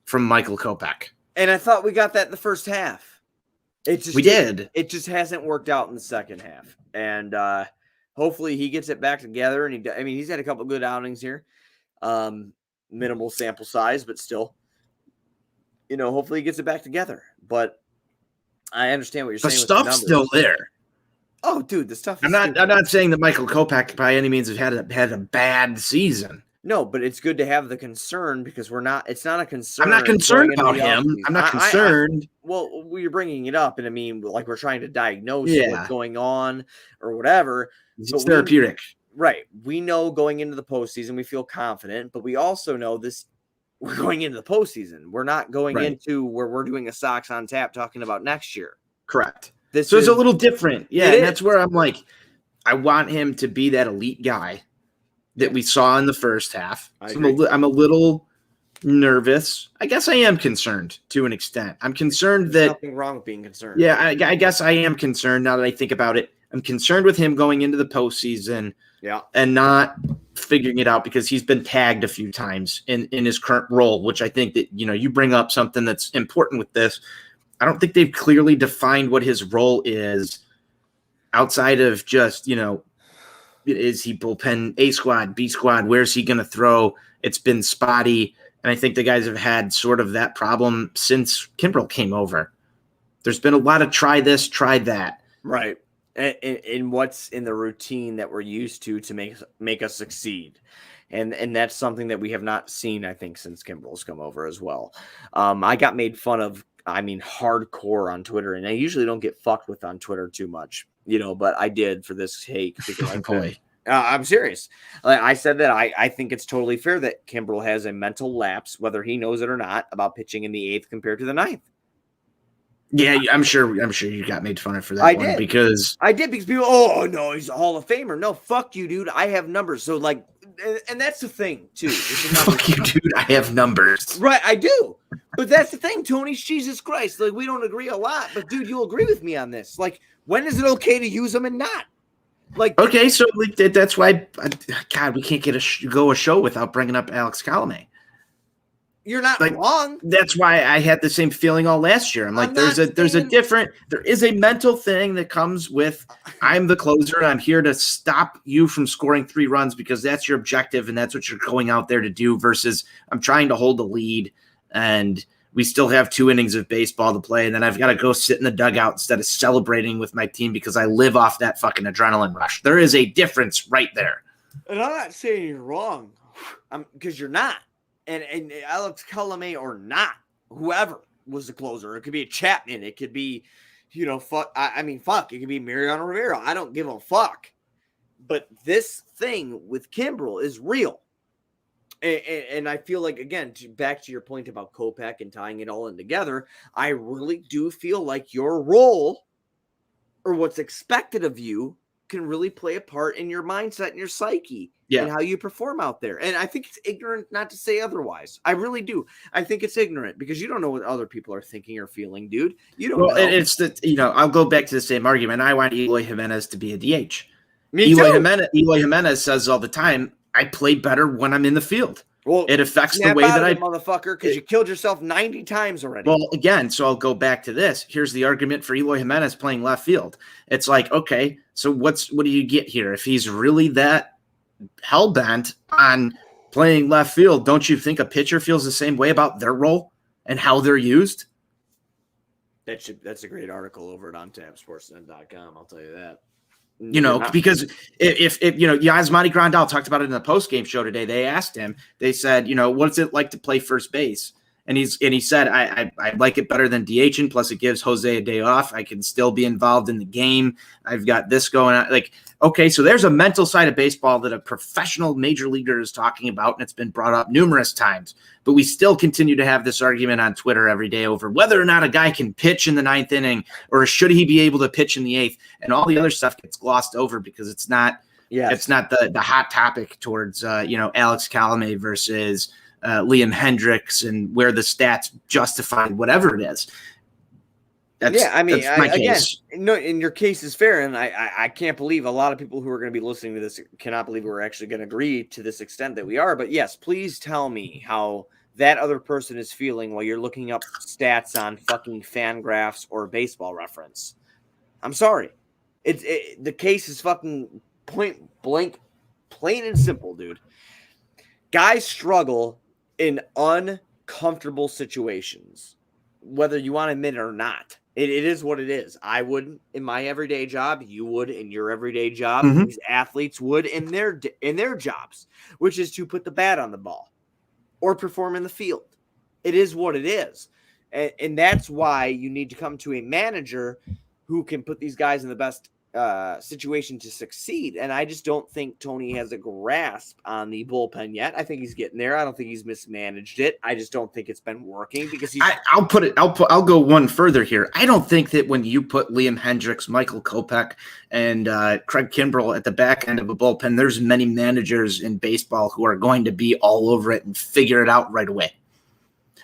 from Michael Kopech. And I thought we got that in the first half. We did. It just hasn't worked out in the second half. And hopefully he gets it back together. And he's had a couple good outings here. Minimal sample size, but still, hopefully he gets it back together. But I understand what you're saying. The stuff's still there. Oh, dude, the stuff. I'm not saying that Michael Kopech by any means has had a bad season. No, but it's good to have the concern because it's not a concern. I'm not concerned about him. I'm not concerned. Well, you're bringing it up, and like we're trying to diagnose what's going on or whatever. It's therapeutic. Right. We know going into the postseason, we feel confident, but we also know this. We're going into the postseason. We're not going Right. into where we're doing a Sox on Tap talking about next year. Correct. This So it's is a little different. Yeah, it and is. that's where I'm like, I want him to be that elite guy that we saw in the first half. So I'm a little nervous. I guess I am concerned to an extent. I'm concerned There's that nothing wrong with being concerned. Yeah, I guess I am concerned now that I think about it. I'm concerned with him going into the postseason and not figuring it out because he's been tagged a few times in his current role, which I think that, you bring up something that's important with this. I don't think they've clearly defined what his role is outside of just, is he bullpen A squad, B squad? Where's he going to throw? It's been spotty. And I think the guys have had sort of that problem since Kimbrel came over. There's been a lot of try this, try that. Right. And what's in the routine that we're used to make us succeed. And that's something that we have not seen, I think, since Kimbrel's come over as well. I got made fun of, hardcore on Twitter, and I usually don't get fucked with on Twitter too much, but I did for this take. Because I'm serious. I said that I think it's totally fair that Kimbrel has a mental lapse, whether he knows it or not, about pitching in the 8th compared to the 9th. Yeah, I'm sure you got made fun of for that one because people, oh no, he's a Hall of Famer. No, fuck you, dude. I have numbers. So and that's the thing too. Fuck you, dude. I have numbers. Right, I do. But that's the thing, Tony. Jesus Christ. We don't agree a lot, but dude, you'll agree with me on this. When is it okay to use them and not? Okay, so that's why, God, we can't go a show without bringing up Alex Colomé. You're not wrong. That's why I had the same feeling all last year. I'm like, there is a mental thing that comes with, I'm the closer and I'm here to stop you from scoring 3 runs because that's your objective and that's what you're going out there to do versus I'm trying to hold the lead and we still have 2 innings of baseball to play and then I've got to go sit in the dugout instead of celebrating with my team because I live off that fucking adrenaline rush. There is a difference right there. And I'm not saying you're wrong because you're not. And Alex Colomé or not, whoever was the closer. It could be a Chapman. It could be, fuck. It could be Mariano Rivera. I don't give a fuck. But this thing with Kimbrel is real. And I feel like, again, back to your point about Kopech and tying it all in together, I really do feel like your role or what's expected of you can really play a part in your mindset and your psyche and how you perform out there. And I think it's ignorant not to say otherwise. I really do. I think it's ignorant because you don't know what other people are thinking or feeling, dude. You don't know. It's I'll go back to the same argument. I want Eloy Jimenez to be a DH. Me Eloy too. Jimenez says all the time, I play better when I'm in the field. Well, it affects the way that motherfucker, because you killed yourself 90 times already. Well, again, so I'll go back to this. Here's the argument for Eloy Jimenez playing left field. It's like, okay, so what do you get here? If he's really that hell-bent on playing left field, don't you think a pitcher feels the same way about their role and how they're used? That's a great article over at ontapsportsnet.com. I'll tell you that. Because if Yasmani Grandal talked about it in the post-game show today, they asked him, they said, what's it like to play first base? And he said, I like it better than DHing. Plus it gives Jose a day off. I can still be involved in the game. I've got this going on. Okay, so there's a mental side of baseball that a professional major leaguer is talking about, and it's been brought up numerous times. But we still continue to have this argument on Twitter every day over whether or not a guy can pitch in the 9th inning or should he be able to pitch in the 8th, and all the other stuff gets glossed over because it's not the hot topic towards Alex Colomé versus Liam Hendricks and where the stats justify whatever it is. In your case is fair, and I can't believe a lot of people who are going to be listening to this cannot believe we're actually going to agree to this extent that we are. But yes, please tell me how that other person is feeling while you're looking up stats on fucking Fangraphs or Baseball Reference. I'm sorry, the case is fucking point blank, plain and simple, dude. Guys struggle in uncomfortable situations, whether you want to admit it or not. It is what it is. I would in my everyday job. You would in your everyday job. Mm-hmm. These athletes would in their jobs, which is to put the bat on the ball or perform in the field. It is what it is. And that's why you need to come to a manager who can put these guys in the best situation to succeed. And I just don't think Tony has a grasp on the bullpen yet. I think he's getting there. I don't think he's mismanaged it. I just don't think it's been working because I'll go one further here. I don't think that when you put Liam Hendricks, Michael Kopech, and Craig Kimbrell at the back end of a bullpen, there's many managers in baseball who are going to be all over it and figure it out right away.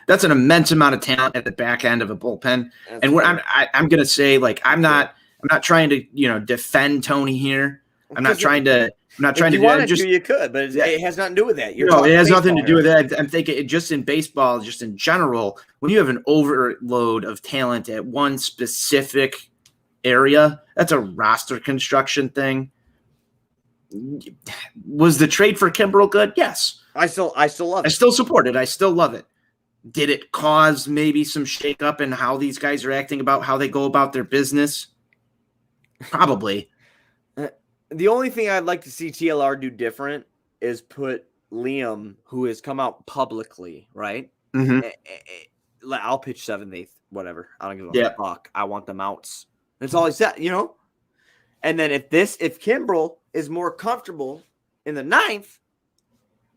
That's an immense amount of talent at the back end of a bullpen. That's and fair. I'm going to say, like, I'm not trying to, defend Tony here. I'm not trying to you could, but it has nothing to do with that. It has nothing to do with that. I'm thinking just in baseball, just in general, when you have an overload of talent at one specific area, that's a roster construction thing. Was the trade for Kimbrell good? Yes. I still love it. I still support it. I still love it. Did it cause maybe some shakeup in how these guys are acting about how they go about their business? Probably. The only thing I'd like to see TLR do different is put Liam, who has come out publicly, right? Mm-hmm. I'll pitch 7th, 8th, whatever. I don't give a fuck. I want them outs. That's all he said, And then if Kimbrell is more comfortable in the 9th,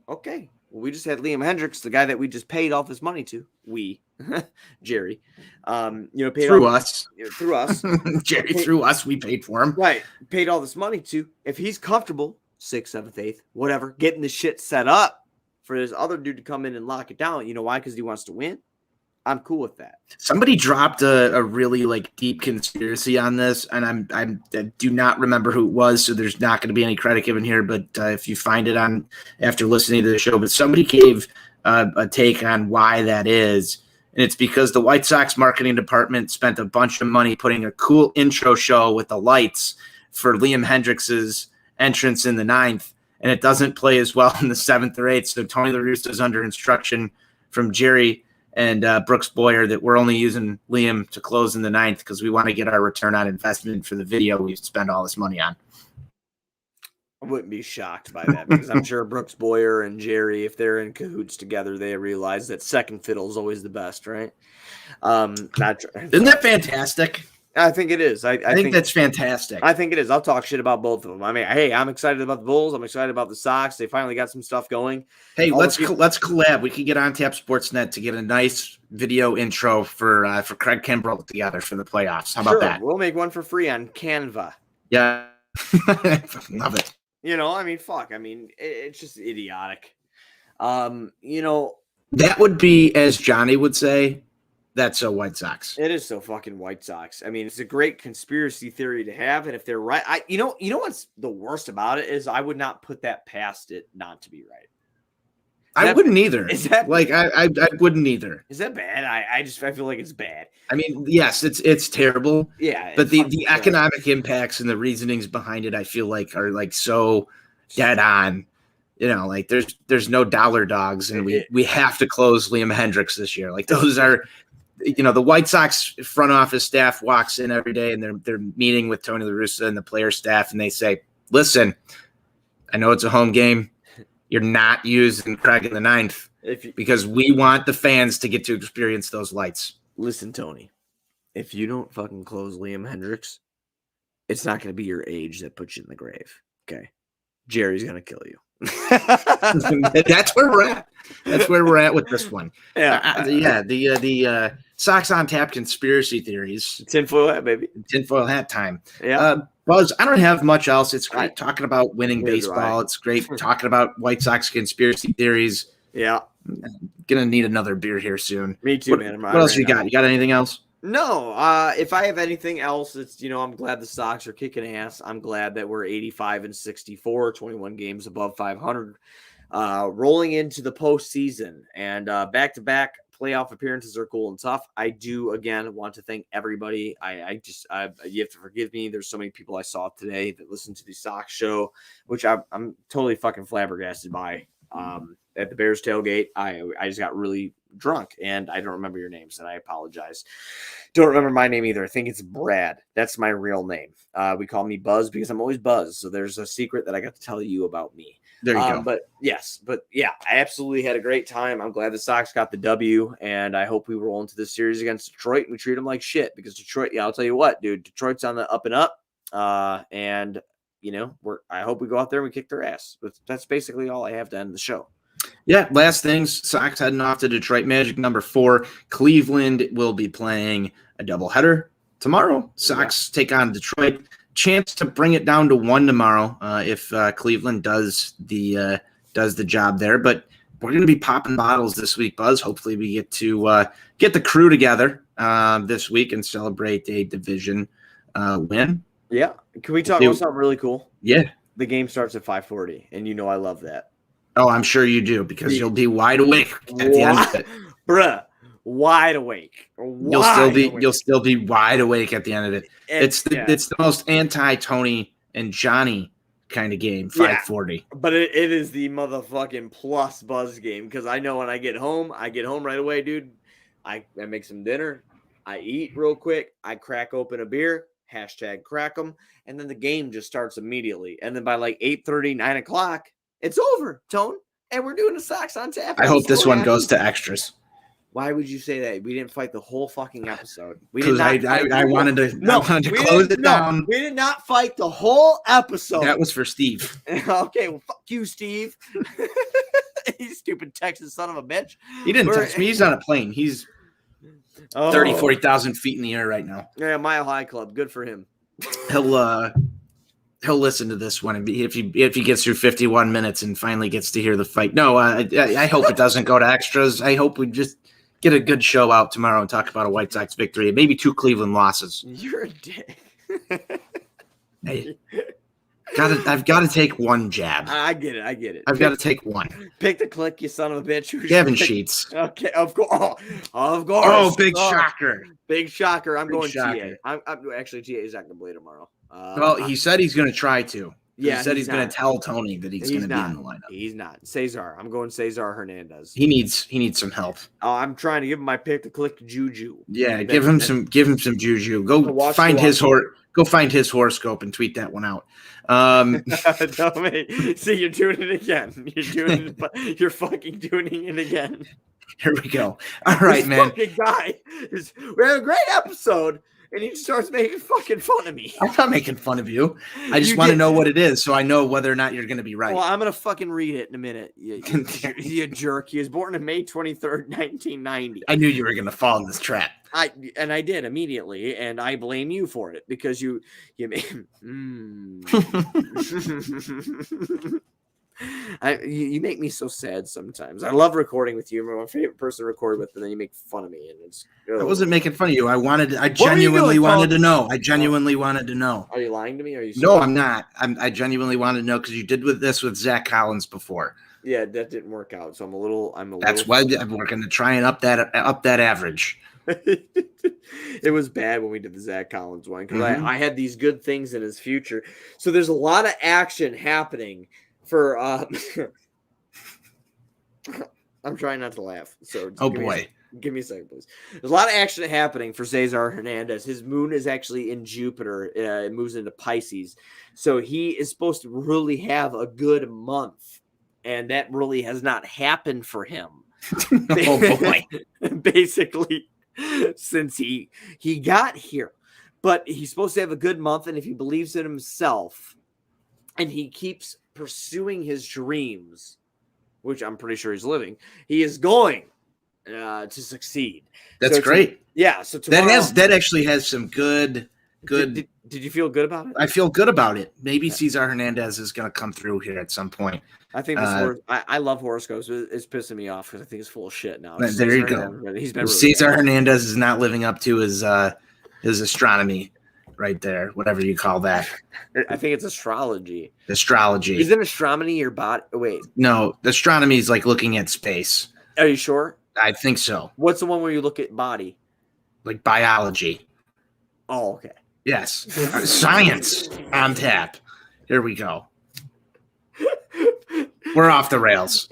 okay. Well, we just had Liam Hendricks, the guy that we just paid all this money to. Jerry, paid through us. Jerry, paid, through us, we paid for him. Right. Paid all this money to. If he's comfortable, 6th, 7th, 8th, whatever, getting the shit set up for this other dude to come in and lock it down. You know why? Because he wants to win. I'm cool with that. Somebody dropped a really deep conspiracy on this, and I do not remember who it was, so there's not going to be any credit given here. But if you find it on after listening to the show, but somebody gave a take on why that is, and it's because the White Sox marketing department spent a bunch of money putting a cool intro show with the lights for Liam Hendricks's entrance in the 9th, and it doesn't play as well in the 7th or 8th. So Tony La Russa is under instruction from Jerry and Brooks Boyer that we're only using Liam to close in the 9th because we want to get our return on investment for the video we spend all this money on. I wouldn't be shocked by that because I'm sure Brooks Boyer and Jerry, if they're in cahoots together, they realize that second fiddle is always the best, right? Isn't that fantastic? I think it is. I think that's fantastic. I think it is. I'll talk shit about both of them. I mean, hey, I'm excited about the Bulls. I'm excited about the Sox. They finally got some stuff going. Hey, let's collab. We can get on Tap Sportsnet to get a nice video intro for Craig Kimbrell together for the playoffs. How about that? We'll make one for free on Canva. Yeah. Love it. Fuck. It's just idiotic. That would be, as Johnny would say, that's so White Sox. It is so fucking White Sox. It's a great conspiracy theory to have, and if they're right, you know what's the worst about it is I would not put that past it not to be right. I wouldn't either. Is that I wouldn't either. Is that bad? I feel like it's bad. Yes, it's terrible. Yeah, but the economic impacts and the reasonings behind it, I feel like are so dead on. There's no dollar dogs, and we have to close Liam Hendricks this year. Those are. The White Sox front office staff walks in every day and they're meeting with Tony La Russa and the player staff, and they say, listen, I know it's a home game. You're not using Craig in the 9th because we want the fans to get to experience those lights. Listen, Tony, if you don't fucking close Liam Hendricks, it's not going to be your age that puts you in the grave. Okay. Jerry's going to kill you. That's where we're at. That's where we're at with this one. Yeah. The Sox on Tap conspiracy theories. Tinfoil hat, baby. Tinfoil hat time. Yeah. Buzz, I don't have much else. It's great talking about winning baseball. It's great talking about White Sox conspiracy theories. Yeah. I'm gonna need another beer here soon. Me too, man. What else you got? You got anything else? No. If I have anything else, it's I'm glad the Sox are kicking ass. I'm glad that we're 85-64, 21 games above 500, rolling into the postseason, and back-to-back playoff appearances are cool and tough. I do again want to thank everybody. You have to forgive me. There's so many people I saw today that listened to the Sox show, which I'm totally fucking flabbergasted by. At the Bears tailgate, I just got really drunk, and I don't remember your names, and I apologize. Don't remember my name either. I think it's Brad. That's my real name. We call me Buzz because I'm always Buzz. So there's a secret that I got to tell you about me. There you go. But yeah, I absolutely had a great time. I'm glad the Sox got the W, and I hope we roll into this series against Detroit and we treat them like shit because Detroit, I'll tell you what, dude, Detroit's on the up and up. And I hope we go out there and we kick their ass. But that's basically all I have to end the show. Yeah, last things, Sox heading off to Detroit Magic number 4. Cleveland will be playing a doubleheader tomorrow. Sox take on Detroit. Chance to bring it down to 1 tomorrow if Cleveland does the job there. But we're going to be popping bottles this week, Buzz. Hopefully we get to get the crew together this week and celebrate a division win. Yeah. Can we talk about something really cool? Yeah. The game starts at 5:40, and I love that. Oh, I'm sure you do, because you'll be wide awake at the end of it. Bruh, wide awake. You'll still be wide awake at the end of it. And, it's the most anti-Tony and Johnny kind of game, 5:40. But it is the motherfucking plus Buzz game, because I know when I get home right away, dude. I make some dinner, I eat real quick, I crack open a beer, #crack 'em, and then the game just starts immediately. And then by like 8:30, 9 o'clock, it's over, Tone, and we're doing the Sox on Tap. I hope this one goes to extras. Why would you say that? We didn't fight the whole fucking episode. Because I wanted to close it down. We did not fight the whole episode. That was for Steve. Okay, well, fuck you, Steve. You stupid Texas son of a bitch. He didn't text me. He's on a plane. He's 30, 40,000 feet in the air right now. Yeah, Mile High Club. Good for him. He'll listen to this one, and if he gets through 51 minutes and finally gets to hear the fight. No, I hope it doesn't go to extras. I hope we just get a good show out tomorrow and talk about a White Sox victory and maybe 2 Cleveland losses. You're a dick. Hey, I've got to take one jab. I get it. I've got to take one. Pick the click, you son of a bitch. Gavin Sheets. Okay, of course. Of course. Oh, big shocker. Big shocker. I'm going shocker. TA. I'm actually TA is not going to play tomorrow. Well, he said he's going to try to. Yeah, he said he's going to tell Tony that he's going to be in the lineup. He's not. Cesar. I'm going Cesar Hernandez. He needs some help. I'm trying to give him my pick to click Juju. Yeah, give him some juju. Go find his horoscope and tweet that one out. See, you're doing it again. You're fucking doing it again. Here we go. All right, man. Fucking guy we had a great episode. And he starts making fucking fun of me. I'm not making fun of you. I just want to know what it is so I know whether or not you're going to be right. Well, I'm going to fucking read it in a minute. You jerk. He was born on May 23rd, 1990. I knew you were going to fall in this trap. I did immediately, and I blame you for it because you made you make me so sad sometimes. I love recording with you. You're my favorite person to record with, and then you make fun of me, and it's. I wasn't making fun of you. I genuinely wanted to know. I genuinely wanted to know. Are you lying to me? Are you? No, I'm not. I genuinely wanted to know because you did with Zach Collins before. Yeah, that didn't work out. So I'm a little. That's why we're going to try and up that average. It was bad when we did the Zach Collins one because I had these good things in his future. So there's a lot of action happening. For I'm trying not to laugh. So give me a second, please. There's a lot of action happening for Cesar Hernandez. His moon is actually in Jupiter. It moves into Pisces, so he is supposed to really have a good month, and that really has not happened for him. Oh boy! Basically, since he got here, but he's supposed to have a good month, and if he believes in himself, and he keeps pursuing his dreams, which I'm pretty sure he's living, he is going to succeed. That's great. Yeah. So tomorrow, that actually has some good. Did you feel good about it? I feel good about it. Maybe Cesar Hernandez is going to come through here at some point. I think I love horoscopes. It's pissing me off because I think it's full of shit now. There you go. He's been Cesar Hernandez is not living up to his astronomy. Right there, whatever you call that. I think it's astrology. Astrology. Isn't astronomy your bot? Wait. No, astronomy is like looking at space. Are you sure? I think so. What's the one where you look at body? Like biology. Oh, okay. Yes. Science on tap. Here we go. We're off the rails.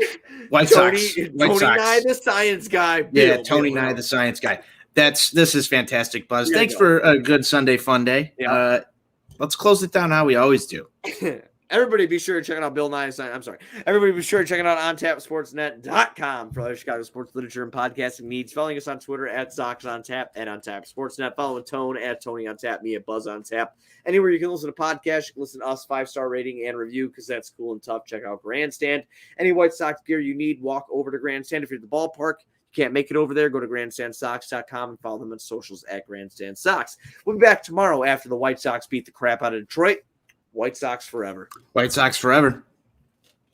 White Sox. Tony Nye, the science guy. Yeah, Tony Nye, the science guy. This is fantastic, Buzz. Thanks for a good Sunday fun day. Yeah. Let's close it down how we always do. Everybody be sure to check out Bill Nye. I'm sorry. Everybody be sure to check it out on TapSportsNet.com for other Chicago sports literature and podcasting needs. Following us on Twitter at Sox on Tap and on Tap Sportsnet. Following Tone at Tony on Tap, me at Buzz on Tap. Anywhere you can listen to podcasts, you can listen to us 5-star rating and review because that's cool and tough. Check out Grandstand. Any White Sox gear you need, walk over to Grandstand. If you're at the ballpark, can't make it over there, go to grandstandsox.com and follow them on socials at Grandstand Sox. We'll be back tomorrow after the White Sox beat the crap out of Detroit. White Sox forever. White Sox forever.